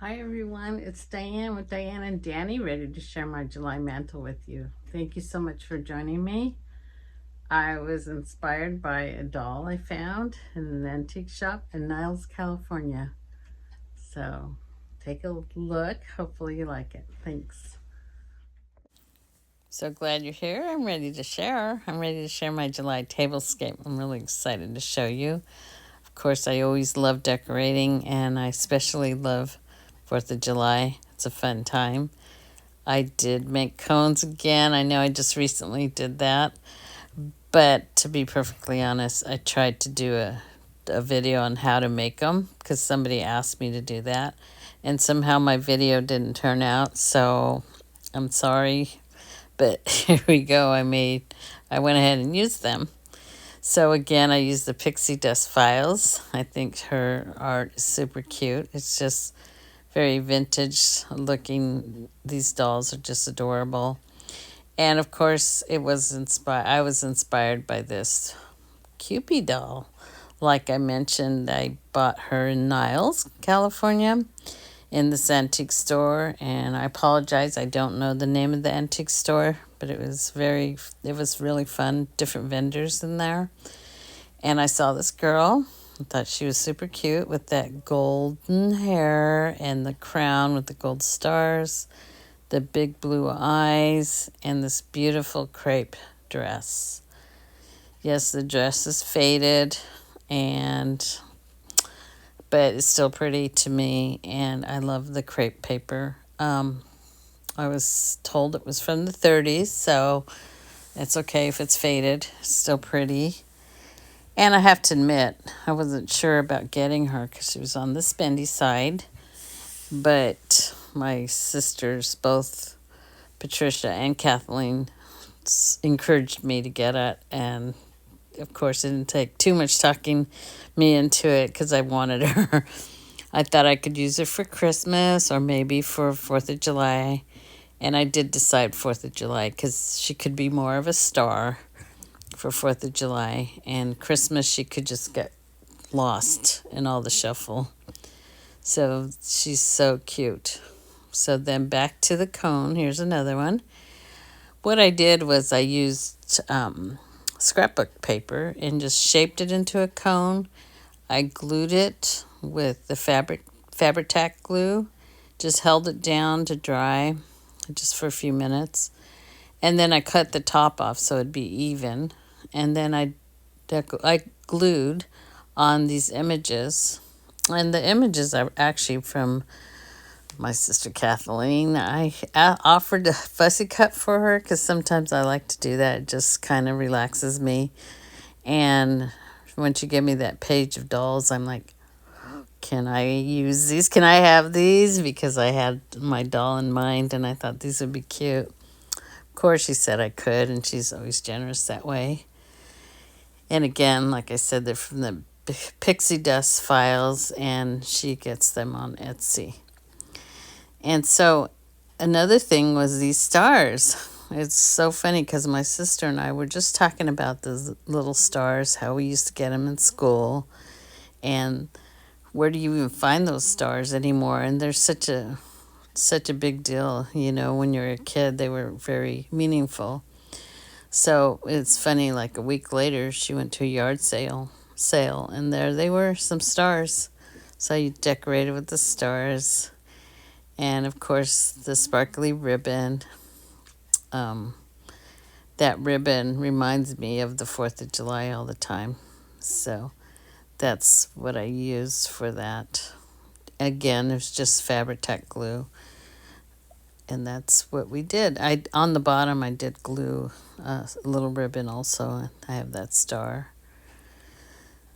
Hi everyone, it's Diane with Diane and Danny, ready to share my July mantle with you. Thank you so much for joining me. I was inspired by a doll I found in an antique shop in Niles, California. So take a look. Hopefully you like it. Thanks. So glad you're here. I'm ready to share. I'm ready to share my July tablescape. I'm really excited to show you. Of course, I always love decorating, and I especially love 4th of July. It's a fun time. I did make cones again. I know I just recently did that. But to be perfectly honest, I tried to do a video on how to make them because somebody asked me to do that. And somehow my video didn't turn out, so I'm sorry. But here we go. I went ahead and used them. So again, I used the pixie dust files. I think her art is super cute. It's just very vintage looking. These dolls are just adorable. And of course, I was inspired by this Kewpie doll. Like I mentioned, I bought her in Niles, California, in this antique store. And I apologize, I don't know the name of the antique store, but it was really fun. Different vendors in there. And I saw this girl. I thought she was super cute with that golden hair and the crown with the gold stars, the big blue eyes, and this beautiful crepe dress. Yes, the dress is faded, but it's still pretty to me, and I love the crepe paper. I was told it was from the 30s, so it's okay if it's faded. It's still pretty. And I have to admit, I wasn't sure about getting her because she was on the spendy side. But my sisters, both Patricia and Kathleen, encouraged me to get it. And of course, it didn't take too much talking me into it because I wanted her. I thought I could use her for Christmas or maybe for 4th of July. And I did decide 4th of July because she could be more of a star for 4th of July, and Christmas she could just get lost in all the shuffle. So she's so cute. So then back to the cone. Here's another one. What I did was I used scrapbook paper and just shaped it into a cone. I glued it with the Fabri-Tac glue, just held it down to dry just for a few minutes, and then I cut the top off so it'd be even. And then I glued on these images. And the images are actually from my sister Kathleen. I offered a fussy cut for her because sometimes I like to do that. It just kind of relaxes me. And when she gave me that page of dolls, I'm like, can I use these? Can I have these? Because I had my doll in mind and I thought these would be cute. Of course, she said I could, and she's always generous that way. And again, like I said, they're from the Pixie Dust files, and she gets them on Etsy. And so another thing was these stars. It's so funny because my sister and I were just talking about those little stars, how we used to get them in school, and where do you even find those stars anymore? And they're such a big deal. When you're a kid, they were very meaningful. So it's funny, like a week later, she went to a yard sale, and there they were, some stars. So you decorated with the stars. And of course, the sparkly ribbon. That ribbon reminds me of the 4th of July all the time. So that's what I use for that. Again, it's just Fabri-Tac glue. And that's what we did. On the bottom, I did glue a little ribbon also. I have that star.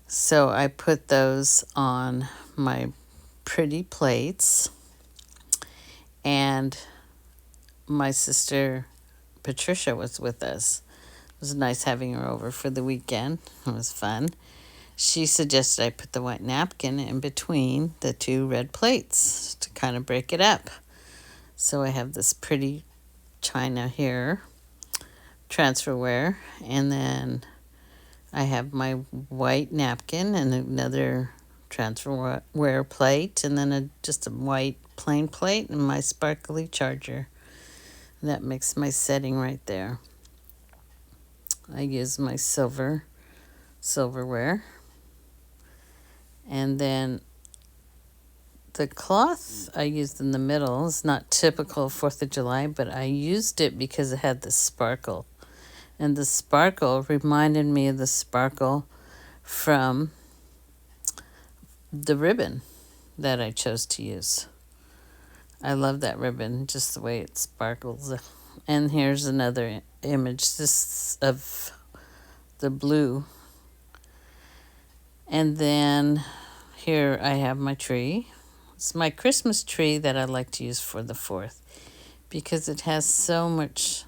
So I put those on my pretty plates. And my sister Patricia was with us. It was nice having her over for the weekend. It was fun. She suggested I put the white napkin in between the two red plates to kind of break it up. So I have this pretty china here, transferware, and then I have my white napkin and another transferware plate, and then just a white plain plate and my sparkly charger. That makes my setting right there. I use my silverware. And then the cloth I used in the middle is not typical of 4th of July, but I used it because it had the sparkle. And the sparkle reminded me of the sparkle from the ribbon that I chose to use. I love that ribbon, just the way it sparkles. And here's another image, this of the blue. And then here I have my tree. It's my Christmas tree that I like to use for the 4th because it has so much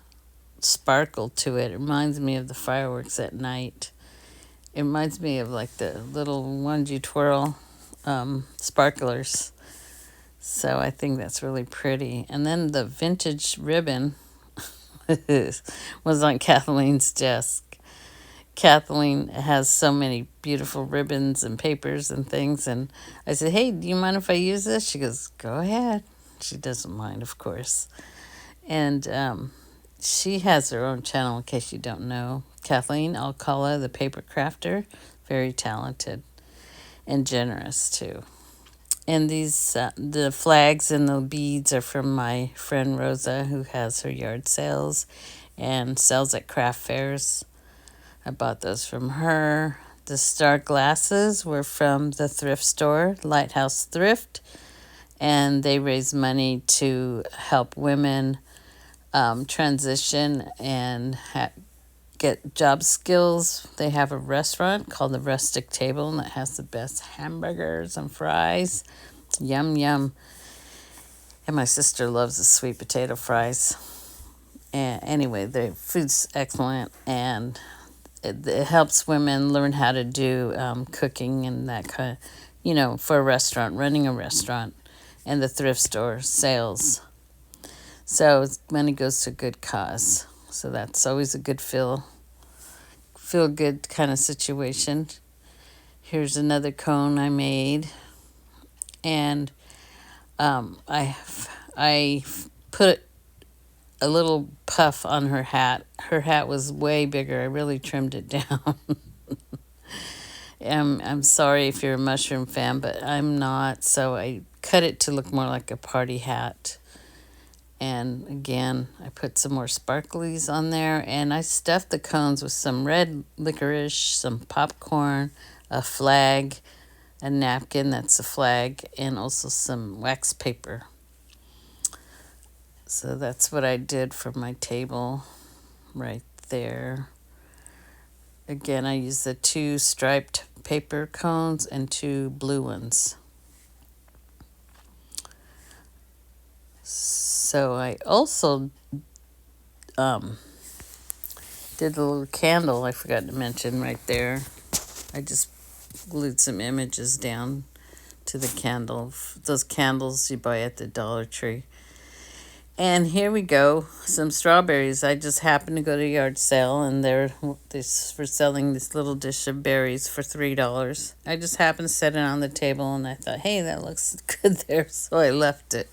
sparkle to it. It reminds me of the fireworks at night. It reminds me of like the little ones you twirl, sparklers. So I think that's really pretty. And then the vintage ribbon was on Kathleen's desk. Kathleen has so many beautiful ribbons and papers and things. And I said, hey, do you mind if I use this? She goes, go ahead. She doesn't mind, of course. And she has her own channel, in case you don't know. Kathleen Alcala, the paper crafter, very talented and generous, too. And these, the flags and the beads are from my friend Rosa, who has her yard sales and sells at craft fairs. I bought those from her. The star glasses were from the thrift store, Lighthouse Thrift, and they raise money to help women transition and get job skills. They have a restaurant called the Rustic Table, and that has the best hamburgers and fries. Yum, yum. And my sister loves the sweet potato fries. And anyway, the food's excellent, and it helps women learn how to do cooking and that kind of, for a restaurant, running a restaurant, and the thrift store sales. So money goes to a good cause. So that's always a good feel good kind of situation. Here's another cone I made, and I put a little puff on her hat. Her hat was way bigger. I really trimmed it down. I'm sorry if you're a mushroom fan, but I'm not. So I cut it to look more like a party hat. And again, I put some more sparklies on there, and I stuffed the cones with some red licorice, some popcorn, a flag, a napkin that's a flag, and also some wax paper. So that's what I did for my table right there. Again, I used the 2 striped paper cones and 2 blue ones. So I also did a little candle I forgot to mention right there. I just glued some images down to the candle. Those candles you buy at the Dollar Tree. And here we go, some strawberries. I just happened to go to a yard sale, and they're selling this little dish of berries for $3. I just happened to set it on the table, and I thought, hey, that looks good there, so I left it.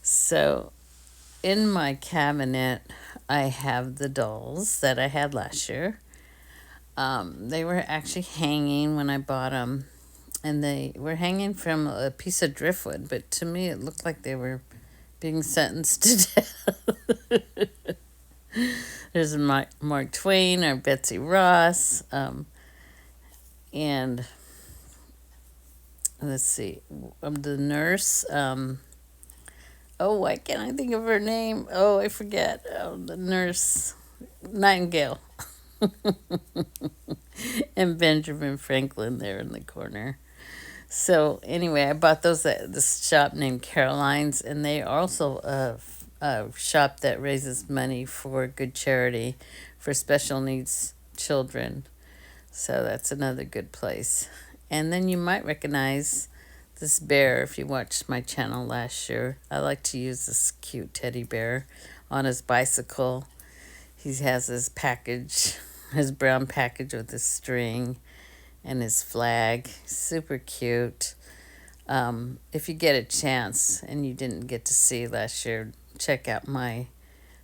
So in my cabinet, I have the dolls that I had last year. They were actually hanging when I bought them, and they were hanging from a piece of driftwood, but to me it looked like they were being sentenced to death. There's Mark Twain or Betsy Ross, and let's see, the nurse. Why can't I think of her name? Oh, I forget. Oh, the nurse, Nightingale. And Benjamin Franklin there in the corner. So anyway, I bought those at this shop named Caroline's, and they are also a shop that raises money for good charity for special needs children. So that's another good place. And then you might recognize this bear if you watched my channel last year. I like to use this cute teddy bear on his bicycle. He has his package, his brown package with his string, and his flag. Super cute. If you get a chance and you didn't get to see last year, check out my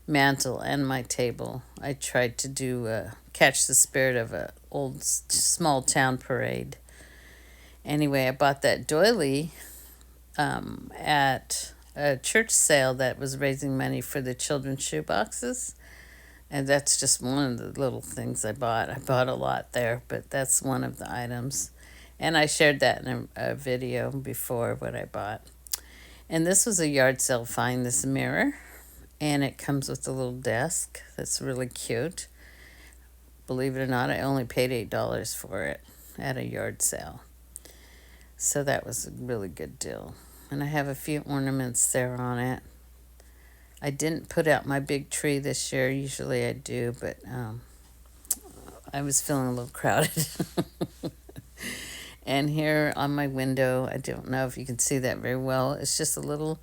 mantle and my table. I tried to do catch the spirit of a old small town parade. Anyway, I bought that doily at a church sale that was raising money for the children's shoe boxes. And that's just one of the little things I bought. I bought a lot there, but that's one of the items. And I shared that in a video before what I bought. And this was a yard sale find, this mirror. And it comes with a little desk that's really cute. Believe it or not, I only paid $8 for it at a yard sale. So that was a really good deal. And I have a few ornaments there on it. I didn't put out my big tree this year. Usually I do, but I was feeling a little crowded. And here on my window, I don't know if you can see that very well. It's just a little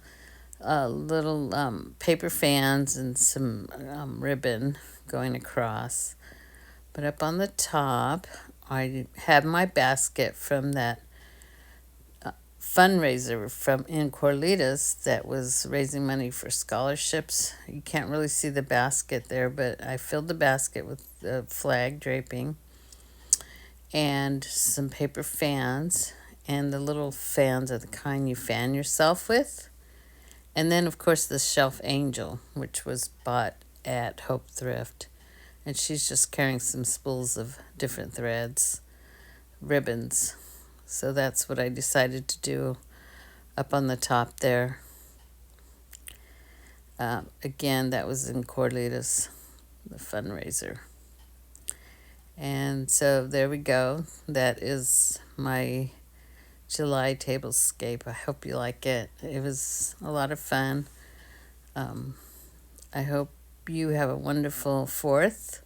paper fans and some ribbon going across. But up on the top, I have my basket from that fundraiser from in Corlitas that was raising money for scholarships. You can't really see the basket there, but I filled the basket with the flag draping and some paper fans, and the little fans are the kind you fan yourself with. And then, of course, the shelf angel, which was bought at Hope Thrift. And she's just carrying some spools of different threads, ribbons. So that's what I decided to do up on the top there. Again, that was in Corlitas, the fundraiser. And so there we go. That is my July tablescape. I hope you like it. It was a lot of fun. I hope you have a wonderful 4th.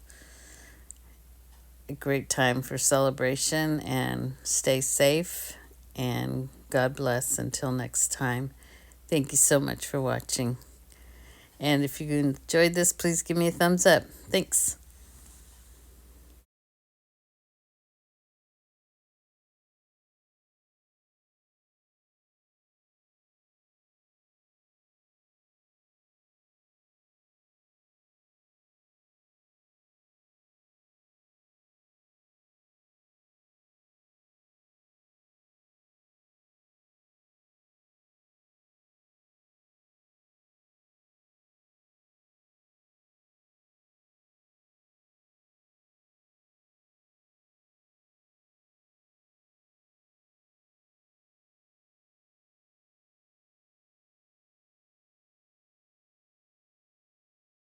A great time for celebration, and stay safe, and God bless until next time. Thank you so much for watching. And if you enjoyed this, please give me a thumbs up. Thanks.